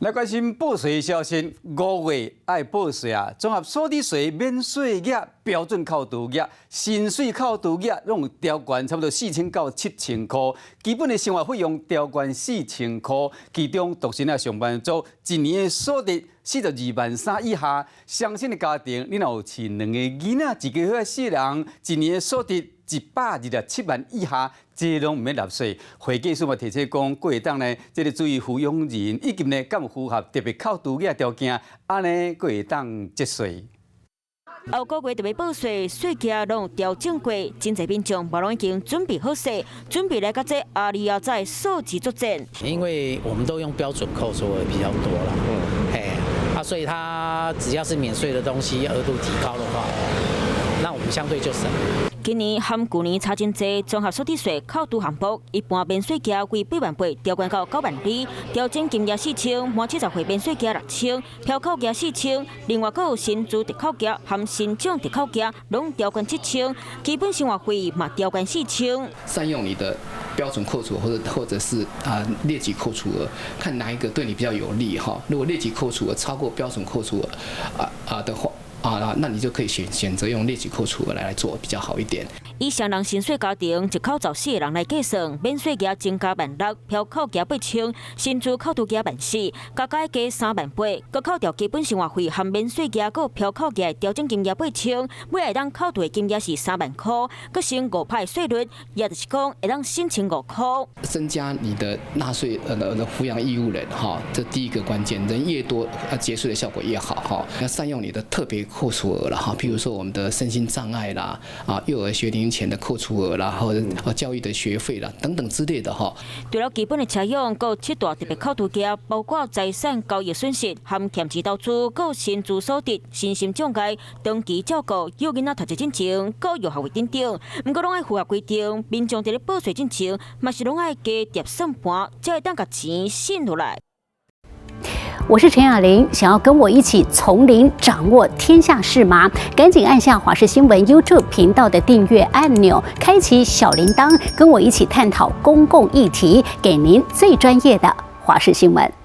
来关心报税消息，5月爱报税啊！综合所得税免税额、标准扣除额、薪水扣除额，拢调悬差不多4000到7000块。基本的生活费用调悬4000块，其中独身啊上班族一年的所得42万3以下，双薪的家庭，你若有饲2个囡仔，一个月细人，一年的所得127万以下。 这拢唔免纳税，会计师嘛提醒讲，过会当呢，这个注意抚养人以及呢，敢有符合特别扣除额条件，安尼过会当节税。后个月特别报税，税额拢调整过，真侪民众无拢已经准备好势，准备来甲这阿里亚在数字作战。因为我们都用标准扣除额比较多了，所以它只要是免税的东西，额度提高的话，那我们相对就省。 今年和去年差真济，综合所得税扣除项目一般免税额为8万8，调悬到9万2，调整金额4000，满70岁免税额6000，票扣额4000，另外还有薪资特扣额和薪奖特扣额，拢调悬7000，基本生活费嘛调悬4000。善用你的标准扣除或者是列级扣除额，看哪一个对你比较有利哈。如果列级扣除额超过标准扣除额的话。 那你就可以选择用列举扣除额来做比较好一点。以双人薪水家庭一口14个人来计算，免税额增加1万6，票扣额8000，薪资扣除额1万4，加加3万8，搁扣掉基本生活费和免税额，搁票扣额调整金额8000，每会当扣除的金额是3万块，搁省5%的税率，也就是讲会当申请5块。增加你的纳税的抚养义务人哈，这第一个关键，人越多，节税的效果越好哈。要善用你的特别 扣除额了哈，譬如说我们的身心障碍啦，幼儿学龄前的扣除额啦，或者教育的学费啦等等之类的哈。除了基本的车用，还有7大特别扣除额，包括财产交易损失、含欠值投资、还薪资所得、身心障碍、长期照顾、幼囡仔读册进前、教育学费等等，不过拢爱符合规定。民众在咧报税进前，嘛是拢爱加叠算盘，才会当把钱省落来。 我是陈雅玲，想要跟我一起从零掌握天下事吗？赶紧按下华视新闻 YouTube 频道的订阅按钮，开启小铃铛，跟我一起探讨公共议题，给您最专业的华视新闻。